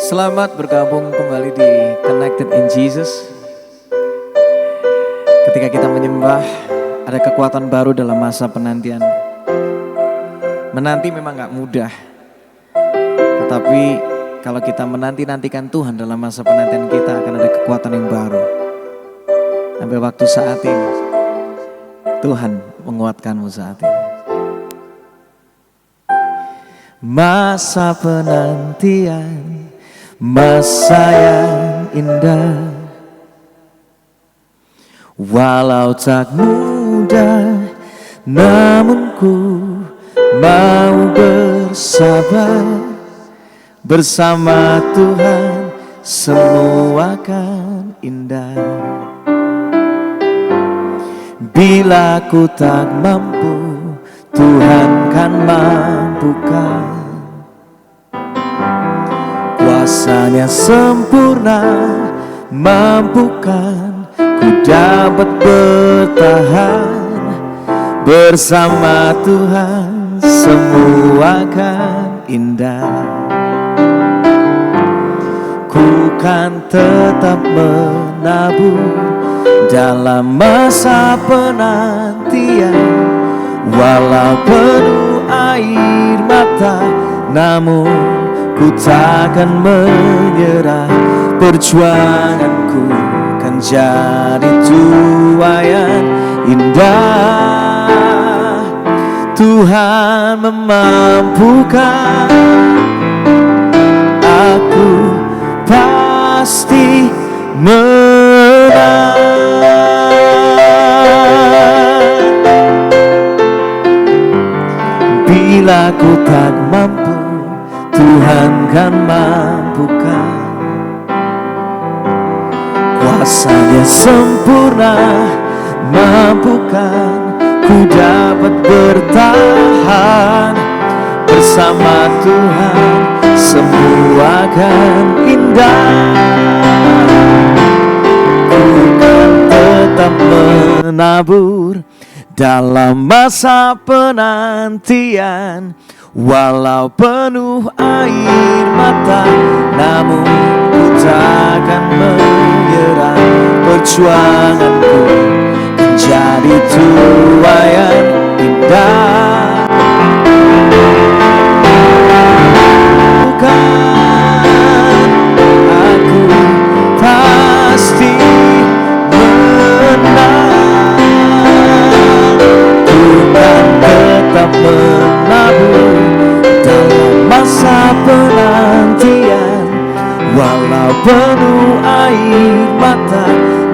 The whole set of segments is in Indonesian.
Selamat bergabung kembali di Connected in Jesus. Ketika kita menyembah, ada kekuatan baru dalam masa penantian. Menanti memang gak mudah, tetapi kalau kita menanti-nantikan Tuhan dalam masa penantian kita, akan ada kekuatan yang baru. Ambil waktu saat ini, Tuhan menguatkanmu saat ini. Masa penantian, masa yang indah, walau tak mudah, namun ku mau bersabar. Bersama Tuhan semua akan indah. Bila ku tak mampu, Tuhan kan mampukan. Kuasanya sempurna, mampukan ku dapat bertahan. Bersama Tuhan semua akan indah. Ku kan tetap menabur dalam masa penantian. Walau penuh air mata, namun ku takkan menyerah. Perjuanganku kan jadi tuaian indah. Tuhan memampukan, aku pasti menang. Bila ku tak mampu, Tuhan kan mampukan. Kuasanya sempurna, mampukan ku dapat bertahan. Bersama Tuhan semua akan indah. Ku kan tetap menabur dalam masa penantian. Walau penuh air mata, namun ku takkan menyerah. Perjuanganku kan jadi tuaian indah. Bukan, aku pasti menang. Ku kan tetap menabur dalam masa penantian. Walau penuh air mata,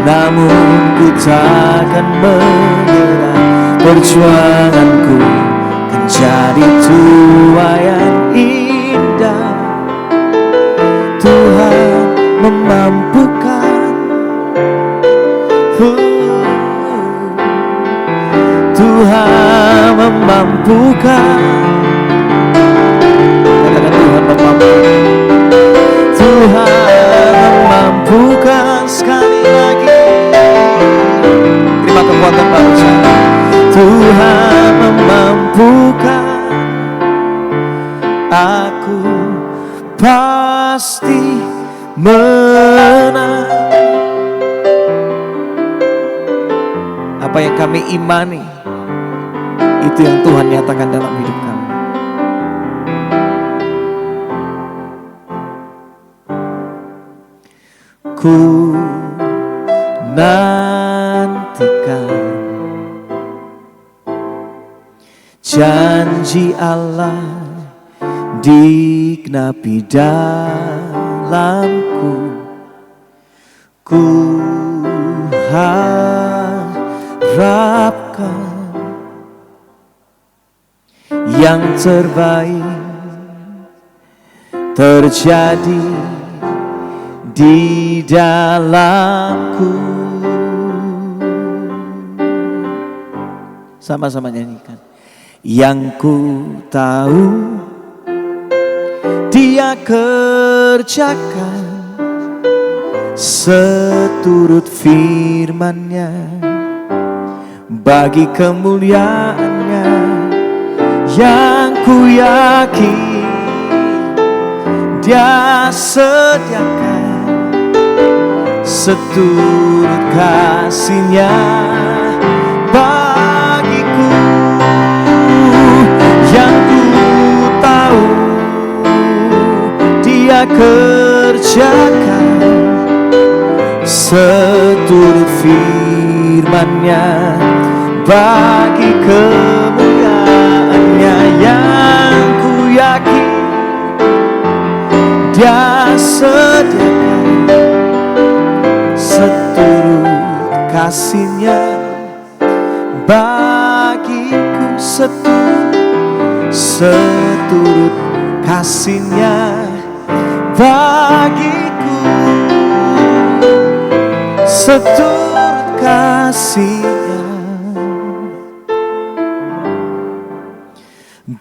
namun ku takkan menyerah. Perjuanganku kan jadi tuaian indah. Tuhan memampukan, Tuhan memampukan. Katakan Tuhan memampukan. Tuhan memampukan. Sekali lagi, terima kekuatan baru saya. Tuhan memampukan, aku pasti menang. Apa yang kami imani, itu yang Tuhan nyatakan dalam hidup kami. Ku nantikan janji Allah digenapi dalamku. Ku harapkan yang terbaik terjadi di dalamku. Sama-sama nyanyikan. Yang ku tahu Dia kerjakan seturut firman-Nya bagi kemuliaan-Nya. Yang ku yakin Dia sediakan seturut kasih-Nya bagiku. Yang ku tahu Dia kerjakan seturut firman-Nya bagi kemuliaan-Nya. Yang ku yakin Dia sediakan seturut kasih-Nya bagiku. Seturut kasih-Nya bagiku. Seturut kasih-Nya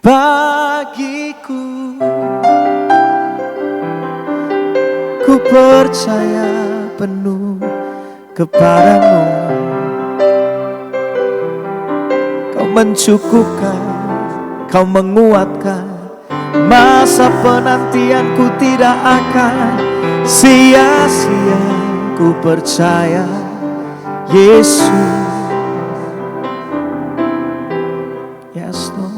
bagiku. Ku percaya penuh kepadamu. Kau mencukupkan, Kau menguatkan. Masa penantianku tidak akan sia-sia. Ku percaya Yesus. Yes, Lord.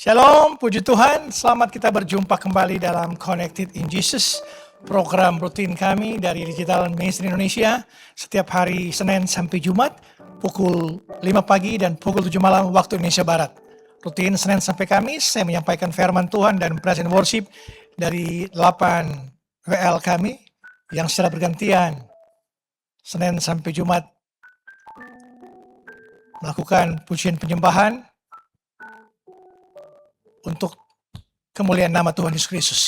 Shalom, puji Tuhan. Selamat kita berjumpa kembali dalam Connected in Jesus, program rutin kami dari Digital Ministry Indonesia setiap hari Senin sampai Jumat pukul 5 pagi dan pukul 7 malam waktu Indonesia Barat. Rutin Senin sampai Kamis saya menyampaikan firman Tuhan dan praise and worship dari 8 WL kami yang secara bergantian Senin sampai Jumat melakukan pujian penyembahan untuk kemuliaan nama Tuhan Yesus Kristus.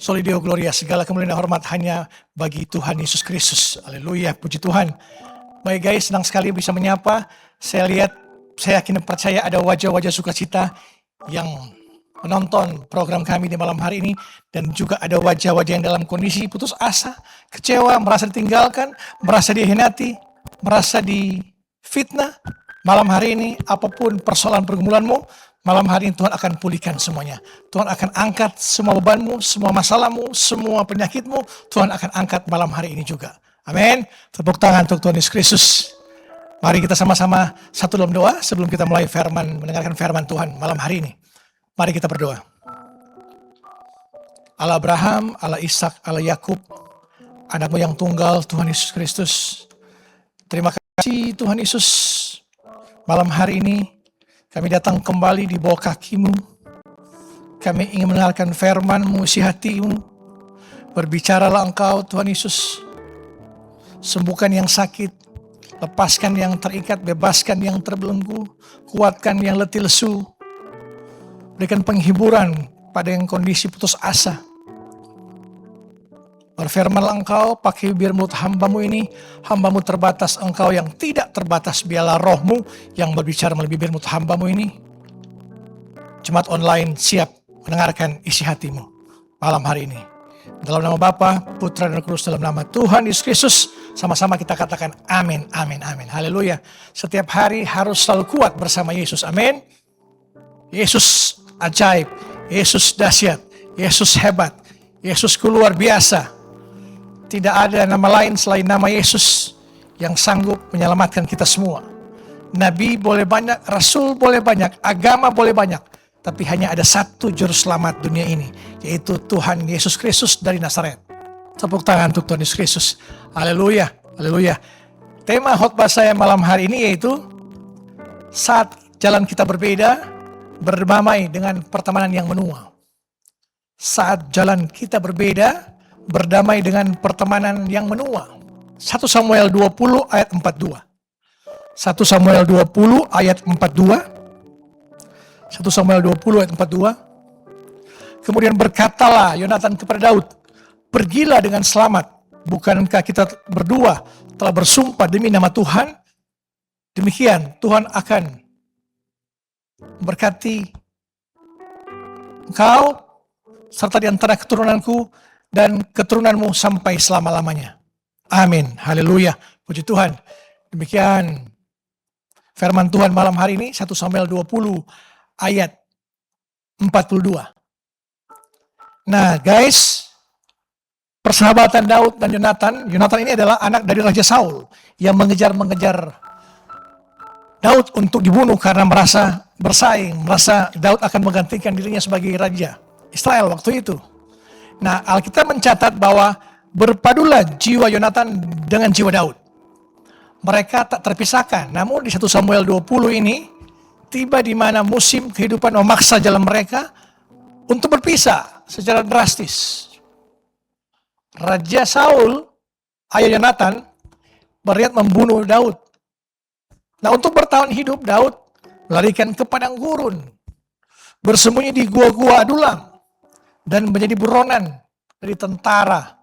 Soli Deo Gloria, segala kemuliaan dan hormat hanya bagi Tuhan Yesus Kristus. Haleluya, puji Tuhan. Baik guys, senang sekali bisa menyapa. Saya yakin dan percaya ada wajah-wajah sukacita yang menonton program kami di malam hari ini. Dan juga ada wajah-wajah yang dalam kondisi putus asa, kecewa, merasa ditinggalkan, merasa dihianati, merasa difitnah. Malam hari ini, apapun persoalan pergumulanmu, malam hari ini Tuhan akan pulihkan semuanya. Tuhan akan angkat semua bebanmu, semua masalahmu, semua penyakitmu. Tuhan akan angkat malam hari ini juga. Amin. Tepuk tangan untuk Tuhan Yesus Kristus. Mari kita sama-sama satu dalam doa sebelum kita mulai mendengarkan firman Tuhan malam hari ini. Mari kita berdoa. Allah Abraham, Allah Ishak, Allah Yakub, anakmu yang tunggal Tuhan Yesus Kristus. Terima kasih Tuhan Yesus. Malam hari ini kami datang kembali di bawah kaki-Mu. Kami ingin mendengarkan firman-Mu, isi hati-Mu. Berbicaralah Engkau Tuhan Yesus. Sembuhkan yang sakit, lepaskan yang terikat, bebaskan yang terbelenggu, kuatkan yang letih lesu. Berikan penghiburan pada yang kondisi putus asa. Berfirmanlah Engkau, pakai bibir mulut hamba-Mu ini, hamba-Mu terbatas, Engkau yang tidak terbatas, biarlah roh-Mu yang berbicara melalui bibir mulut hamba-Mu ini. Jemaat online siap mendengarkan isi hati-Mu malam hari ini. Dalam nama Bapa, Putra dan Roh Kudus, dalam nama Tuhan Yesus Kristus, sama-sama kita katakan amin, amin, amin. Haleluya. Setiap hari harus selalu kuat bersama Yesus, amin. Yesus ajaib, Yesus dahsyat, Yesus hebat, Yesus luar biasa. Tidak ada nama lain selain nama Yesus yang sanggup menyelamatkan kita semua. Nabi boleh banyak, Rasul boleh banyak, agama boleh banyak. Tapi hanya ada satu juru selamat dunia ini, yaitu Tuhan Yesus Kristus dari Nazaret. Tepuk tangan untuk Tuhan Yesus Kristus. Haleluya, haleluya. Tema khotbah saya malam hari ini yaitu saat jalan kita berbeda, berdamai dengan pertemanan yang menua. Saat jalan kita berbeda, berdamai dengan pertemanan yang menua. 1 Samuel 20 ayat 42. 1 Samuel 20 ayat 42. 1 Samuel 20 ayat 42. Kemudian berkatalah Yonatan kepada Daud, pergilah dengan selamat. Bukankah kita berdua telah bersumpah demi nama Tuhan? Demikian Tuhan akan berkati engkau serta di antara keturunanku dan keturunanmu sampai selama-lamanya. Amin. Haleluya. Puji Tuhan. Demikian firman Tuhan malam hari ini, 1 Samuel 20 ayat 42. Nah guys, persahabatan Daud dan Yonatan. Yonatan ini adalah anak dari Raja Saul yang mengejar-mengejar Daud untuk dibunuh karena merasa bersaing, merasa Daud akan menggantikan dirinya sebagai raja Israel waktu itu. Nah, Alkitab mencatat bahwa berpadulah jiwa Yonatan dengan jiwa Daud. Mereka tak terpisahkan. Namun di 1 Samuel 20 ini tiba di mana musim kehidupan memaksa jalan mereka untuk berpisah secara drastis. Raja Saul, ayah Yonatan, berniat membunuh Daud. Nah, untuk bertahan hidup, Daud melarikan ke padang gurun, bersembunyi di gua-gua adulam, dan menjadi buronan dari tentara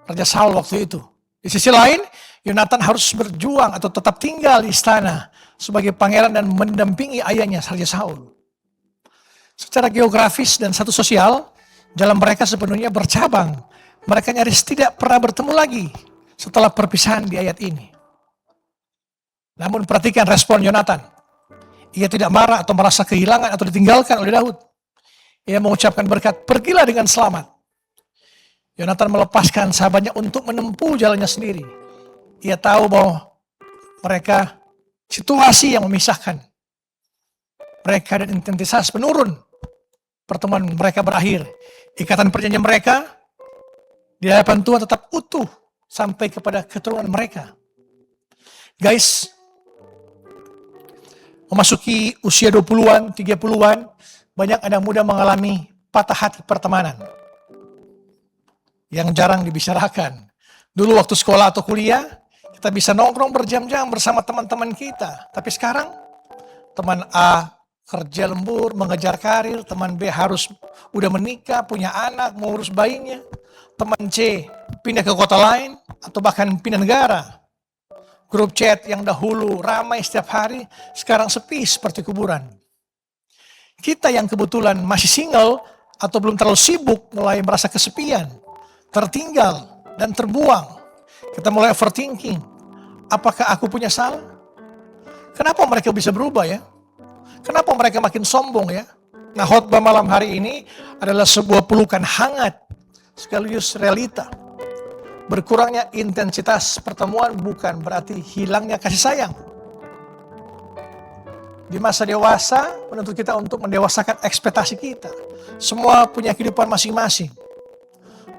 Raja Saul waktu itu. Di sisi lain, Yonatan harus berjuang atau tetap tinggal di istana sebagai pangeran dan mendampingi ayahnya Raja Saul. Secara geografis dan status sosial, jalan mereka sepenuhnya bercabang. Mereka nyaris tidak pernah bertemu lagi setelah perpisahan di ayat ini. Namun perhatikan respon Yonatan. Ia tidak marah atau merasa kehilangan atau ditinggalkan oleh Daud. Ia mengucapkan berkat, pergilah dengan selamat. Yonatan melepaskan sahabatnya untuk menempuh jalannya sendiri. Ia tahu bahwa mereka situasi yang memisahkan mereka dan intensitas menurun. Pertemuan mereka berakhir. Ikatan perjanjian mereka di hadapan Tuhan tetap utuh sampai kepada keturunan mereka. Guys, memasuki usia 20-an, 30-an, banyak anak muda mengalami patah hati pertemanan yang jarang dibicarakan. Dulu waktu sekolah atau kuliah, kita bisa nongkrong berjam-jam bersama teman-teman kita. Tapi sekarang, teman A kerja lembur, mengejar karir, teman B harus udah menikah, punya anak, mengurus bayinya. Teman C pindah ke kota lain, atau bahkan pindah negara. Grup chat yang dahulu ramai setiap hari, sekarang sepi seperti kuburan. Kita yang kebetulan masih single atau belum terlalu sibuk mulai merasa kesepian, tertinggal, dan terbuang. Kita mulai overthinking. Apakah aku punya salah? Kenapa mereka bisa berubah ya? Kenapa mereka makin sombong ya? Nah, khotbah malam hari ini adalah sebuah pelukan hangat sekaligus realita. Berkurangnya intensitas pertemuan bukan berarti hilangnya kasih sayang. Di masa dewasa menuntut kita untuk mendewasakan ekspektasi kita. Semua punya kehidupan masing-masing,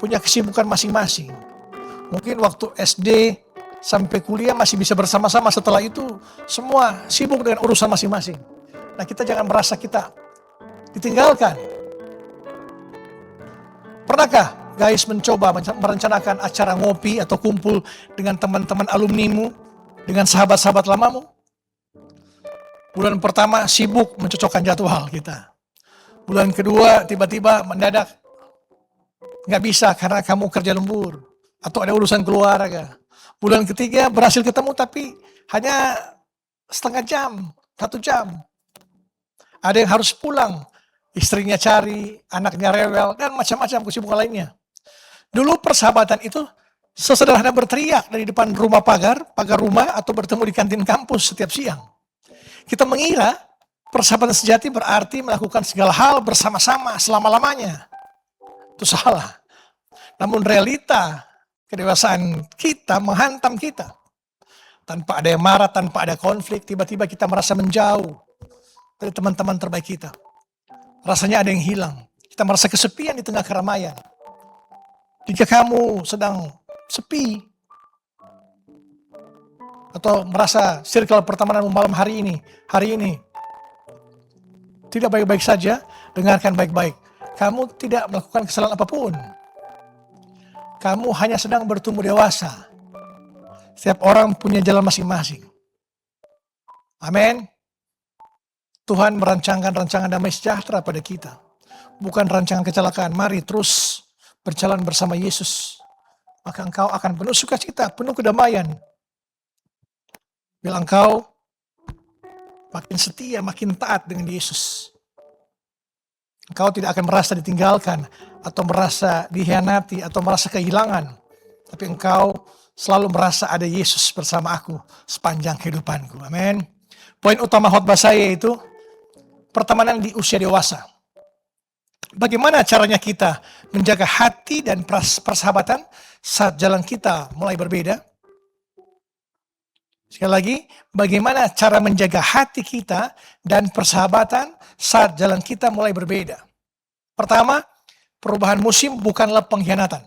punya kesibukan masing-masing. Mungkin waktu SD sampai kuliah masih bisa bersama-sama, setelah itu semua sibuk dengan urusan masing-masing. Nah, kita jangan merasa kita ditinggalkan. Pernahkah guys mencoba merencanakan acara ngopi atau kumpul dengan teman-teman alumnimu, dengan sahabat-sahabat lamamu? Bulan pertama sibuk mencocokkan jadwal kita. Bulan kedua tiba-tiba mendadak nggak bisa karena kamu kerja lembur atau ada urusan keluarga. Bulan ketiga berhasil ketemu tapi hanya setengah jam, 1 jam. Ada yang harus pulang, istrinya cari, anaknya rewel, dan macam-macam kesibukan lainnya. Dulu persahabatan itu sesederhana berteriak dari depan rumah pagar rumah, atau bertemu di kantin kampus setiap siang. Kita mengira persahabatan sejati berarti melakukan segala hal bersama-sama selama-lamanya. Itu salah. Namun realita kedewasaan kita menghantam kita. Tanpa ada yang marah, tanpa ada konflik, tiba-tiba kita merasa menjauh dari teman-teman terbaik kita. Rasanya ada yang hilang. Kita merasa kesepian di tengah keramaian. Jika kamu sedang sepi, atau merasa circle pertemanan malam hari ini tidak baik-baik saja, dengarkan baik-baik. Kamu tidak melakukan kesalahan apapun. Kamu hanya sedang bertumbuh dewasa. Setiap orang punya jalan masing-masing. Amin. Tuhan merancangkan rancangan damai sejahtera pada kita. Bukan rancangan kecelakaan. Mari terus berjalan bersama Yesus. Maka engkau akan penuh sukacita, penuh kedamaian. Bila engkau makin setia, makin taat dengan Yesus. Engkau tidak akan merasa ditinggalkan, atau merasa dikhianati, atau merasa kehilangan. Tapi engkau selalu merasa ada Yesus bersama aku sepanjang kehidupanku. Amin. Poin utama khotbah saya yaitu pertemanan di usia dewasa. Bagaimana caranya kita menjaga hati dan persahabatan saat jalan kita mulai berbeda? Sekali lagi, bagaimana cara menjaga hati kita dan persahabatan saat jalan kita mulai berbeda? Pertama, perubahan musim bukanlah pengkhianatan.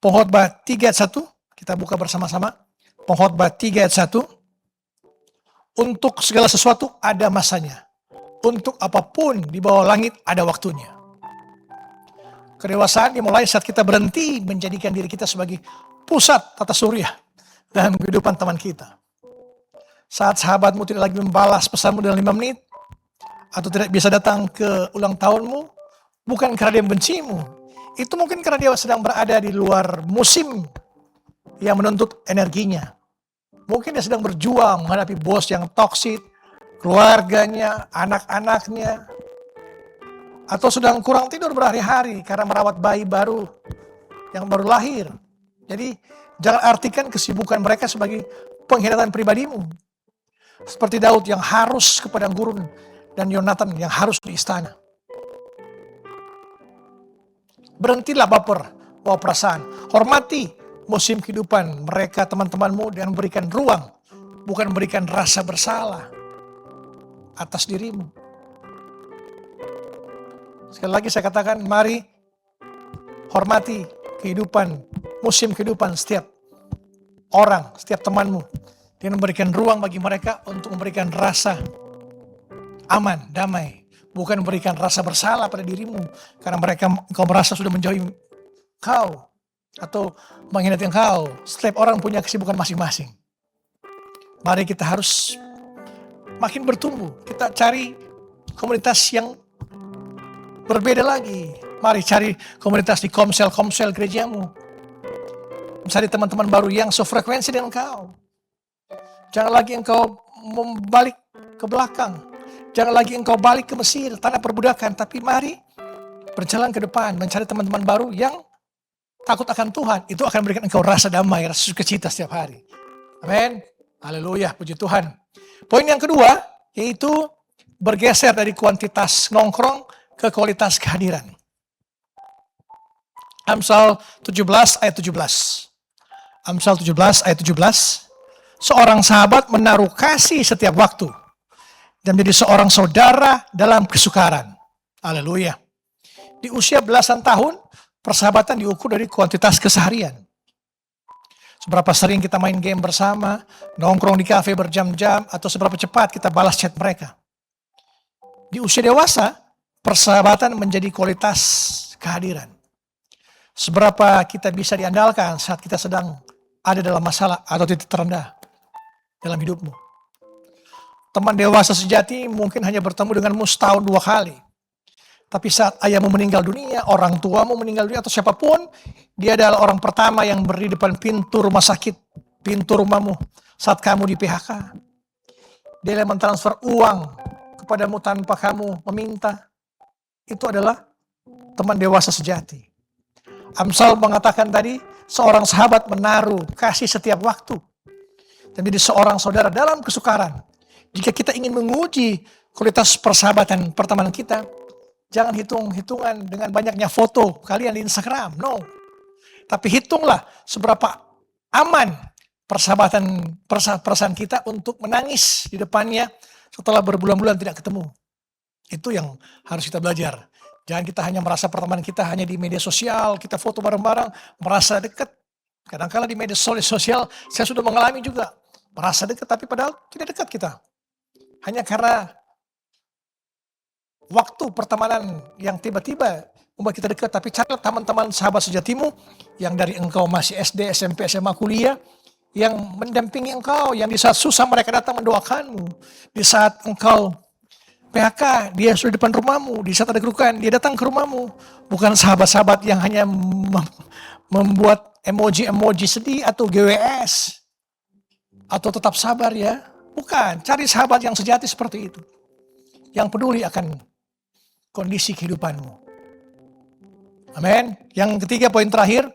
Pengkhotbah 3 ayat 1, kita buka bersama-sama. Pengkhotbah 3 ayat 1. Untuk segala sesuatu ada masanya. Untuk apapun di bawah langit ada waktunya. Kedewasaan dimulai saat kita berhenti menjadikan diri kita sebagai pusat tata surya dalam kehidupan teman kita. Saat sahabatmu tidak lagi membalas pesanmu dalam 5 menit, atau tidak bisa datang ke ulang tahunmu, bukan karena dia membencimu. Itu mungkin karena dia sedang berada di luar musim yang menuntut energinya. Mungkin dia sedang berjuang menghadapi bos yang toksik, keluarganya, anak-anaknya, atau sedang kurang tidur berhari-hari karena merawat bayi baru yang baru lahir. Jadi jangan artikan kesibukan mereka sebagai pengkhianatan pribadimu. Seperti Daud yang harus ke padang gurun dan Yonatan yang harus di istana. Berhentilah baper, bawa perasaan. Hormati musim kehidupan mereka, teman-temanmu, dan berikan ruang, bukan berikan rasa bersalah atas dirimu. Sekali lagi saya katakan, mari hormati kehidupan, musim kehidupan setiap orang, setiap temanmu, dan memberikan ruang bagi mereka untuk memberikan rasa aman, damai, bukan memberikan rasa bersalah pada dirimu karena engkau merasa sudah menjauhi kau atau mengkhianati engkau. Setiap orang punya kesibukan masing-masing. Mari kita harus makin bertumbuh. Kita cari komunitas yang berbeda lagi. Mari cari komunitas di komsel gerejamu. Mencari teman-teman baru yang sefrekuensi dengan engkau. Jangan lagi engkau membalik ke belakang. Jangan lagi engkau balik ke Mesir, tanah perbudakan. Tapi mari berjalan ke depan, mencari teman-teman baru yang takut akan Tuhan. Itu akan memberikan engkau rasa damai, rasa sukacita setiap hari. Amin. Haleluya, puji Tuhan. Poin yang kedua, yaitu bergeser dari kuantitas nongkrong ke kualitas kehadiran. Amsal 17 ayat 17. Amsal 17 ayat 17. Seorang sahabat menaruh kasih setiap waktu dan menjadi seorang saudara dalam kesukaran. Haleluya. Di usia belasan tahun, persahabatan diukur dari kuantitas keseharian. Seberapa sering kita main game bersama, nongkrong di kafe berjam-jam, atau seberapa cepat kita balas chat mereka. Di usia dewasa, persahabatan menjadi kualitas kehadiran. Seberapa kita bisa diandalkan saat kita sedang ada dalam masalah atau titik terendah dalam hidupmu. Teman dewasa sejati mungkin hanya bertemu denganmu setahun 2 kali. Tapi saat ayahmu meninggal dunia, orang tuamu meninggal dunia, atau siapapun, dia adalah orang pertama yang berdiri depan pintu rumah sakit, pintu rumahmu saat kamu di PHK. Dia yang mentransfer uang kepadamu tanpa kamu meminta. Itu adalah teman dewasa sejati. Amsal mengatakan tadi, seorang sahabat menaruh kasih setiap waktu dan jadi seorang saudara dalam kesukaran. Jika kita ingin menguji kualitas persahabatan pertemanan kita, jangan hitung-hitungan dengan banyaknya foto kalian di Instagram, no. Tapi hitunglah seberapa aman perasaan kita untuk menangis di depannya setelah berbulan-bulan tidak ketemu. Itu yang harus kita belajar. Jangan kita hanya merasa pertemanan kita hanya di media sosial, kita foto bareng-bareng, merasa dekat. Kadang-kala di media sosial saya sudah mengalami juga, merasa dekat tapi padahal tidak dekat kita. Hanya karena waktu pertemanan yang tiba-tiba membuat kita dekat. Tapi carilah teman-teman sahabat sejatimu yang dari engkau masih SD, SMP, SMA, kuliah, yang mendampingi engkau, yang di saat susah mereka datang mendoakanmu. Di saat engkau PHK, dia sudah di depan rumahmu. Di saat ada kerukan, dia datang ke rumahmu. Bukan sahabat-sahabat yang hanya membuat emoji-emoji sedih atau GWS. Atau tetap sabar ya. Bukan, cari sahabat yang sejati seperti itu. Yang peduli akan kondisi kehidupanmu. Amin. Yang ketiga, poin terakhir,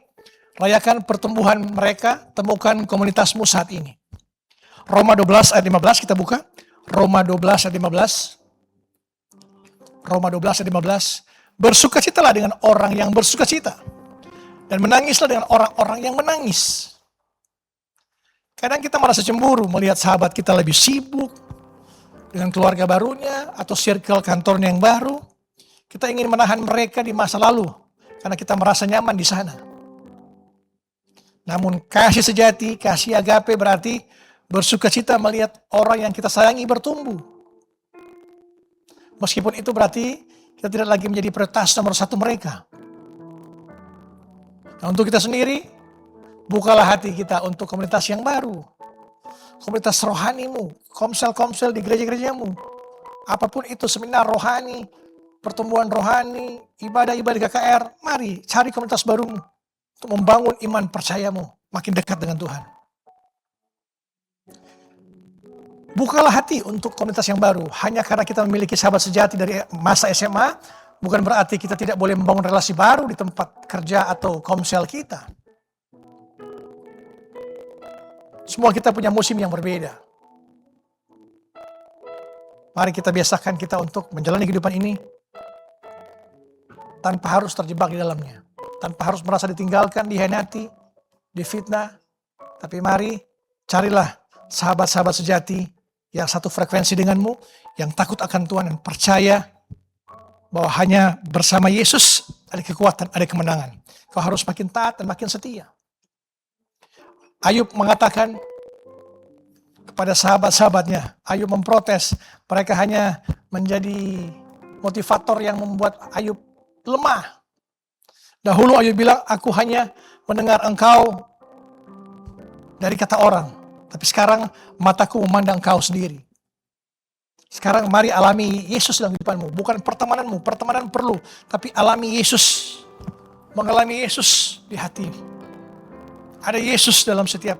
rayakan pertumbuhan mereka, temukan komunitasmu saat ini. Roma 12 ayat 15 kita buka. Roma 12 ayat 15. Roma 12 ayat 15. Bersukacitalah dengan orang yang bersukacita. Dan menangislah dengan orang-orang yang menangis. Kadang kita merasa cemburu melihat sahabat kita lebih sibuk dengan keluarga barunya atau circle kantornya yang baru. Kita ingin menahan mereka di masa lalu karena kita merasa nyaman di sana. Namun kasih sejati, kasih agape berarti bersukacita melihat orang yang kita sayangi bertumbuh. Meskipun itu berarti kita tidak lagi menjadi prioritas nomor satu mereka. Nah, untuk kita sendiri, bukalah hati kita untuk komunitas yang baru. Komunitas rohanimu, komsel-komsel di gereja-gerejamu. Apapun itu, seminar rohani, pertumbuhan rohani, ibadah-ibadah KKR. Mari cari komunitas barumu untuk membangun iman percayamu makin dekat dengan Tuhan. Bukalah hati untuk komunitas yang baru. Hanya karena kita memiliki sahabat sejati dari masa SMA, bukan berarti kita tidak boleh membangun relasi baru di tempat kerja atau komsel kita. Semua kita punya musim yang berbeda. Mari kita biasakan kita untuk menjalani kehidupan ini tanpa harus terjebak di dalamnya. Tanpa harus merasa ditinggalkan, dihianati, difitnah. Tapi mari carilah sahabat-sahabat sejati yang satu frekuensi denganmu, yang takut akan Tuhan dan percaya bahwa hanya bersama Yesus ada kekuatan, ada kemenangan. Kau harus makin taat dan makin setia. Ayub mengatakan kepada sahabat-sahabatnya, Ayub memprotes, mereka hanya menjadi motivator yang membuat Ayub lemah. Dahulu Ayub bilang, aku hanya mendengar engkau dari kata orang, tapi sekarang mataku memandang engkau sendiri. Sekarang mari alami Yesus dalam kehidupanmu, bukan pertemananmu, pertemanan perlu, tapi alami Yesus, mengalami Yesus di hati. Ada Yesus dalam setiap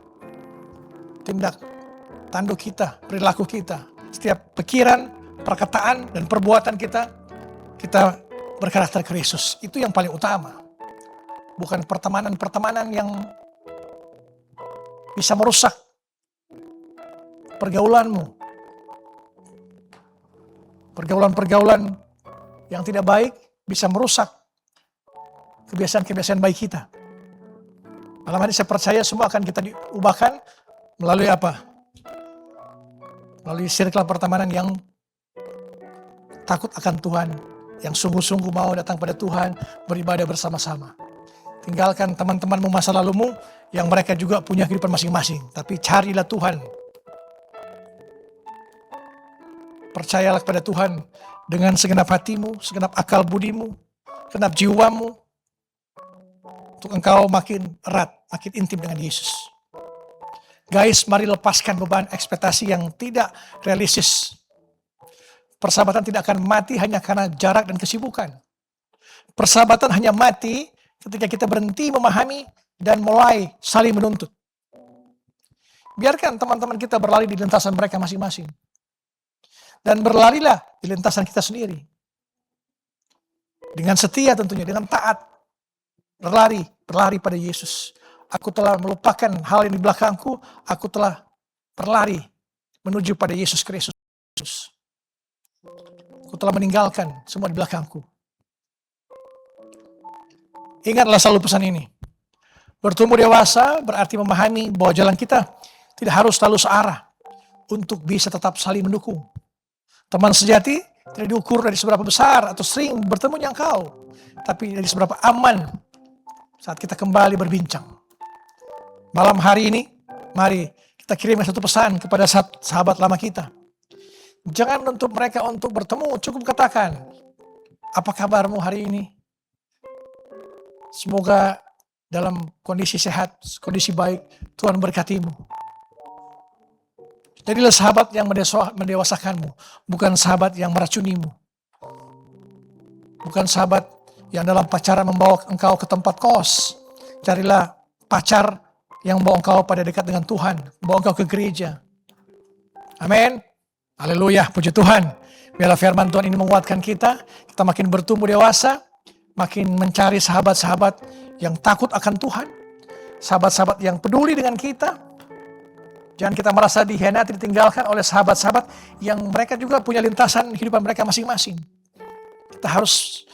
tindak tanduk kita, perilaku kita, setiap pikiran, perkataan, dan perbuatan kita berkarakter Kristus. Itu yang paling utama. Bukan pertemanan-pertemanan yang bisa merusak pergaulanmu. Pergaulan-pergaulan yang tidak baik bisa merusak kebiasaan-kebiasaan baik kita. Malam hari saya percaya semua akan kita diubahkan melalui apa? Melalui circle pertemanan yang takut akan Tuhan, yang sungguh-sungguh mau datang pada Tuhan, beribadah bersama-sama. Tinggalkan teman-temanmu masa lalumu yang mereka juga punya kehidupan masing-masing. Tapi carilah Tuhan. Percayalah kepada Tuhan dengan segenap hatimu, segenap akal budimu, segenap jiwamu. Untuk engkau makin erat, makin intim dengan Yesus. Guys, mari lepaskan beban ekspektasi yang tidak realistis. Persahabatan tidak akan mati hanya karena jarak dan kesibukan. Persahabatan hanya mati ketika kita berhenti memahami dan mulai saling menuntut. Biarkan teman-teman kita berlari di lintasan mereka masing-masing. Dan berlarilah di lintasan kita sendiri. Dengan setia tentunya, dengan taat. Berlari pada Yesus. Aku telah melupakan hal yang di belakangku, aku telah berlari menuju pada Yesus Kristus. Aku telah meninggalkan semua di belakangku. Ingatlah selalu pesan ini. Bertumbuh dewasa berarti memahami bahwa jalan kita tidak harus selalu searah untuk bisa tetap saling mendukung. Teman sejati tidak diukur dari seberapa besar atau sering bertemunya engkau, tapi dari seberapa aman saat kita kembali berbincang. Malam hari ini, mari kita kirimkan satu pesan kepada sahabat lama kita. Jangan menuntut mereka untuk bertemu, cukup katakan, apa kabarmu hari ini? Semoga dalam kondisi sehat, kondisi baik, Tuhan berkatimu. Jadilah sahabat yang mendewasakanmu, bukan sahabat yang meracunimu. Bukan sahabat yang dalam pacaran membawa engkau ke tempat kos. Carilah pacar yang membawa engkau pada dekat dengan Tuhan, membawa engkau ke gereja. Amin. Haleluya, puji Tuhan. Biarlah firman Tuhan ini menguatkan kita makin bertumbuh dewasa, makin mencari sahabat-sahabat yang takut akan Tuhan, sahabat-sahabat yang peduli dengan kita. Jangan kita merasa dikhianati, ditinggalkan oleh sahabat-sahabat yang mereka juga punya lintasan kehidupan mereka masing-masing. Kita harus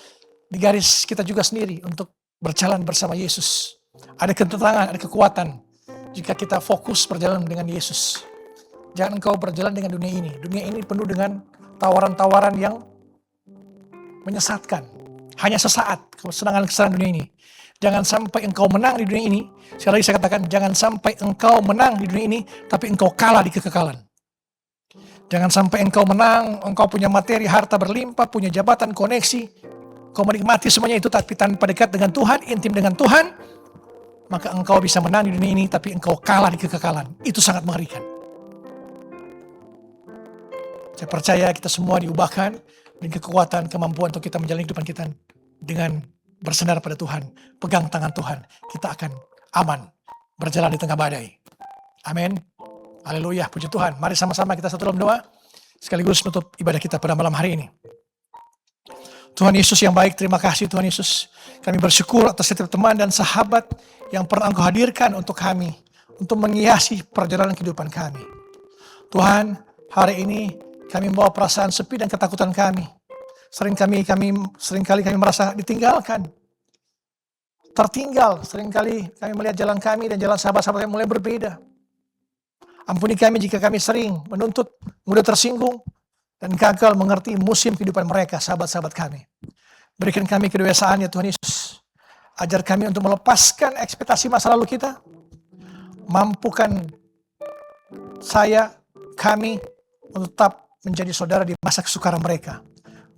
di garis kita juga sendiri untuk berjalan bersama Yesus. Ada ketenangan, ada kekuatan jika kita fokus berjalan dengan Yesus. Jangan engkau berjalan dengan dunia ini. Dunia ini penuh dengan tawaran-tawaran yang menyesatkan. Hanya sesaat kesenangan-kesenangan dunia ini. Jangan sampai engkau menang di dunia ini. Sekali lagi saya katakan, jangan sampai engkau menang di dunia ini, tapi engkau kalah di kekekalan. Jangan sampai engkau menang, engkau punya materi, harta berlimpah, punya jabatan, koneksi. Kau menikmati semuanya itu, tapi tanpa dekat dengan Tuhan, intim dengan Tuhan, maka engkau bisa menang di dunia ini, tapi engkau kalah di kekekalan. Itu sangat mengerikan. Saya percaya kita semua diubahkan dengan kekuatan, kemampuan untuk kita menjalani kehidupan kita dengan bersandar pada Tuhan, pegang tangan Tuhan, kita akan aman berjalan di tengah badai. Amin. Haleluya, puji Tuhan. Mari sama-sama kita satu dalam doa sekaligus menutup ibadah kita pada malam hari ini. Tuhan Yesus yang baik, terima kasih Tuhan Yesus. Kami bersyukur atas setiap teman dan sahabat yang pernah Engkau hadirkan untuk kami, untuk menghiasi perjalanan kehidupan kami. Tuhan, hari ini kami membawa perasaan sepi dan ketakutan kami. Seringkali kami merasa ditinggalkan, tertinggal. Seringkali kami melihat jalan kami dan jalan sahabat-sahabat yang mulai berbeda. Ampuni kami jika kami sering menuntut, mudah tersinggung, dan gagal mengerti musim kehidupan mereka, sahabat-sahabat kami. Berikan kami kedewasaan ya Tuhan Yesus. Ajar kami untuk melepaskan ekspektasi masa lalu kita. Mampukan kami untuk tetap menjadi saudara di masa kesukaran mereka.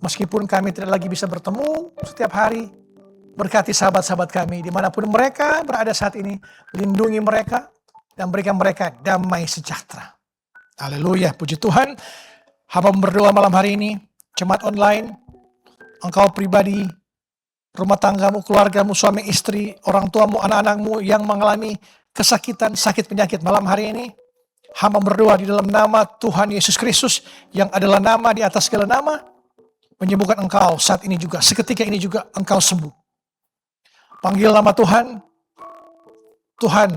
Meskipun kami tidak lagi bisa bertemu setiap hari, berkati sahabat-sahabat kami dimanapun mereka berada saat ini. Lindungi mereka dan berikan mereka damai sejahtera. Haleluya, puji Tuhan. Hamba berdoa malam hari ini, jemaat online, engkau pribadi, rumah tanggamu, keluargamu, suami istri, orang tuamu, anak-anakmu yang mengalami kesakitan, sakit penyakit malam hari ini, hamba berdoa di dalam nama Tuhan Yesus Kristus yang adalah nama di atas segala nama, menyembuhkan engkau saat ini juga, seketika ini juga engkau sembuh. Panggil nama Tuhan, Tuhan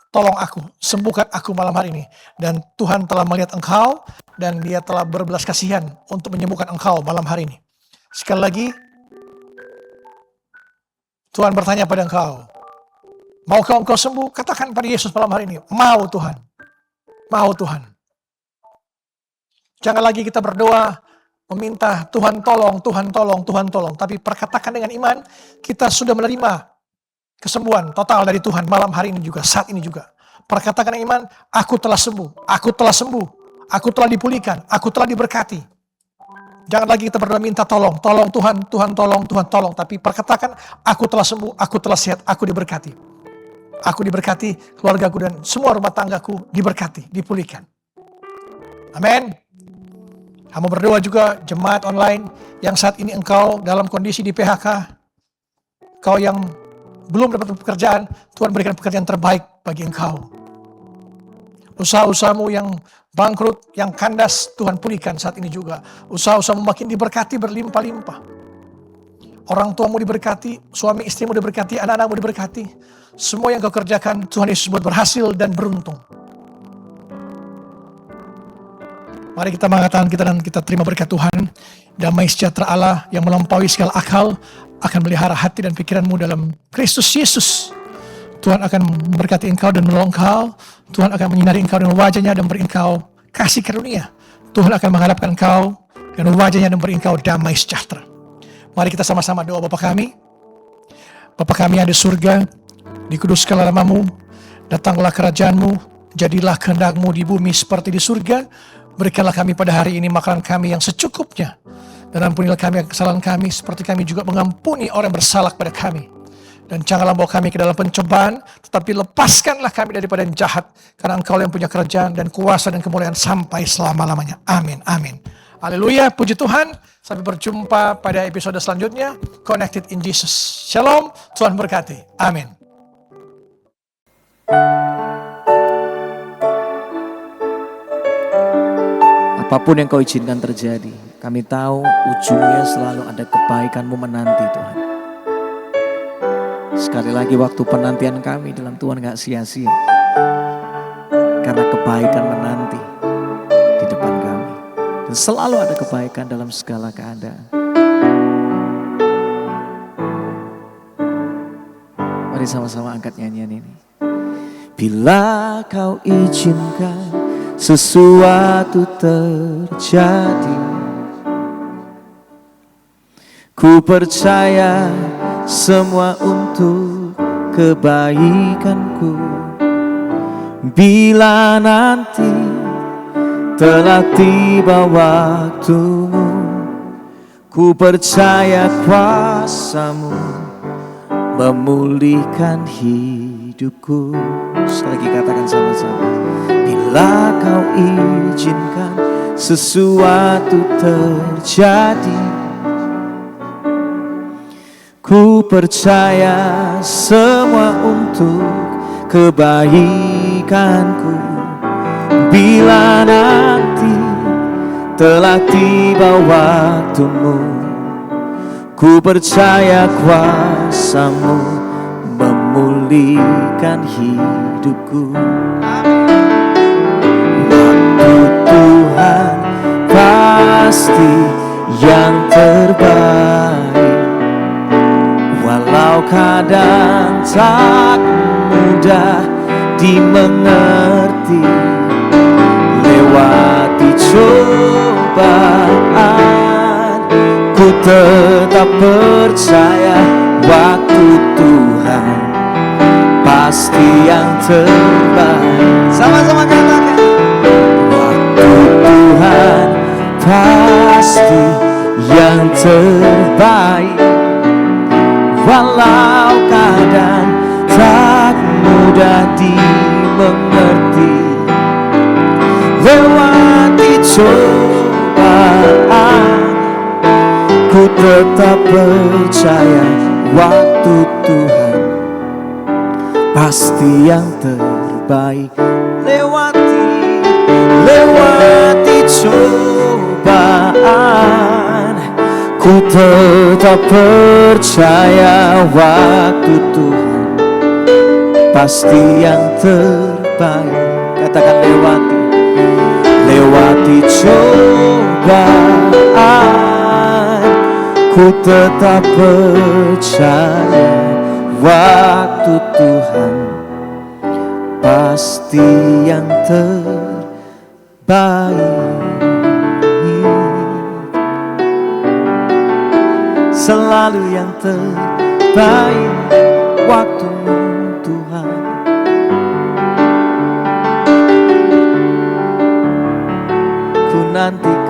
tolong aku, sembuhkan aku malam hari ini. Dan Tuhan telah melihat engkau dan Dia telah berbelas kasihan untuk menyembuhkan engkau malam hari ini. Sekali lagi, Tuhan bertanya pada engkau, maukah engkau sembuh? Katakan pada Yesus malam hari ini, mau Tuhan. Mau Tuhan. Jangan lagi kita berdoa, meminta Tuhan tolong, Tuhan tolong, Tuhan tolong. Tapi perkatakan dengan iman, kita sudah menerima kesembuhan total dari Tuhan malam hari ini juga, saat ini juga. Perkatakan dengan iman, aku telah sembuh, aku telah sembuh, aku telah dipulihkan, aku telah diberkati. Jangan lagi kita berdoa minta tolong, tolong Tuhan, Tuhan tolong, Tuhan tolong. Tapi perkatakan, aku telah sembuh, aku telah sehat, aku diberkati. Aku diberkati, keluargaku dan semua rumah tanggaku diberkati, dipulihkan. Amin. Kamu berdoa juga jemaat online yang saat ini engkau dalam kondisi di PHK. Kau yang belum dapat pekerjaan, Tuhan berikan pekerjaan terbaik bagi engkau. Usaha-usahamu yang bangkrut, yang kandas, Tuhan pulihkan saat ini juga. Usaha-usahamu makin diberkati berlimpah-limpah. Orang tuamu diberkati, suami istrimu diberkati, anak-anakmu diberkati. Semua yang kau kerjakan, Tuhan Yesus buat berhasil dan beruntung. Mari kita mengatakan kita dan kita terima berkat Tuhan. Damai sejahtera Allah yang melampaui segala akal akan melihara hati dan pikiranmu dalam Kristus Yesus. Tuhan akan memberkati engkau dan menolong engkau. Tuhan akan menyinari engkau dengan wajahnya dan beri engkau kasih karunia. Tuhan akan menghadapkan engkau dengan wajahnya dan beri engkau damai sejahtera. Mari kita sama-sama doa Bapa kami. Bapa kami yang ada di surga, dikuduskanlah namamu, datanglah kerajaanmu, jadilah kehendak-Mu di bumi seperti di surga. Berikanlah kami pada hari ini makanan kami yang secukupnya. Dan ampunilah kami kesalahan kami seperti kami juga mengampuni orang yang bersalah kepada kami. Dan janganlah bawa kami ke dalam pencobaan, tetapi lepaskanlah kami daripada yang jahat. Karena Engkau yang punya kerajaan dan kuasa dan kemuliaan sampai selama-lamanya. Amin, amin. Haleluya, puji Tuhan. Sampai berjumpa pada episode selanjutnya. Connected in Jesus. Shalom, Tuhan berkati. Amin. Apapun yang kau izinkan terjadi, kami tahu ujungnya selalu ada kebaikan-Mu menanti Tuhan. Sekali lagi waktu penantian kami dalam Tuhan gak sia-sia. Karena kebaikan menanti di depan kami. Dan selalu ada kebaikan dalam segala keadaan. Mari sama-sama angkat nyanyian ini. Bila kau izinkan sesuatu terjadi, ku percaya semua untuk kebaikanku. Bila nanti telah tiba waktumu, ku percaya kuasa-Mu memulihkan hidupku. Sekali lagi katakan sama-sama. Bila kau izinkan sesuatu terjadi, ku percaya semua untuk kebaikanku. Bila nanti telah tiba waktumu, ku percaya kuasa-Mu memulihkan hidupku. Waktu Tuhan pasti yang terbaik. Walau kadang tak mudah dimengerti, lewati cobaan, ku tetap percaya waktu Tuhan pasti yang terbaik. Sama-sama katakan. Waktu Tuhan pasti yang terbaik. Walau kadang tak mudah dimengerti, lewati cobaan, ku tetap percaya waktu Tuhan pasti yang terbaik. Lewati cobaan, ku tetap percaya waktu Tuhan pasti yang terbaik. Katakan lewati cobaan, ku tetap percaya waktu Tuhan pasti yang terbaik. Selalu yang terbaik waktumu Tuhan. Ku nantikan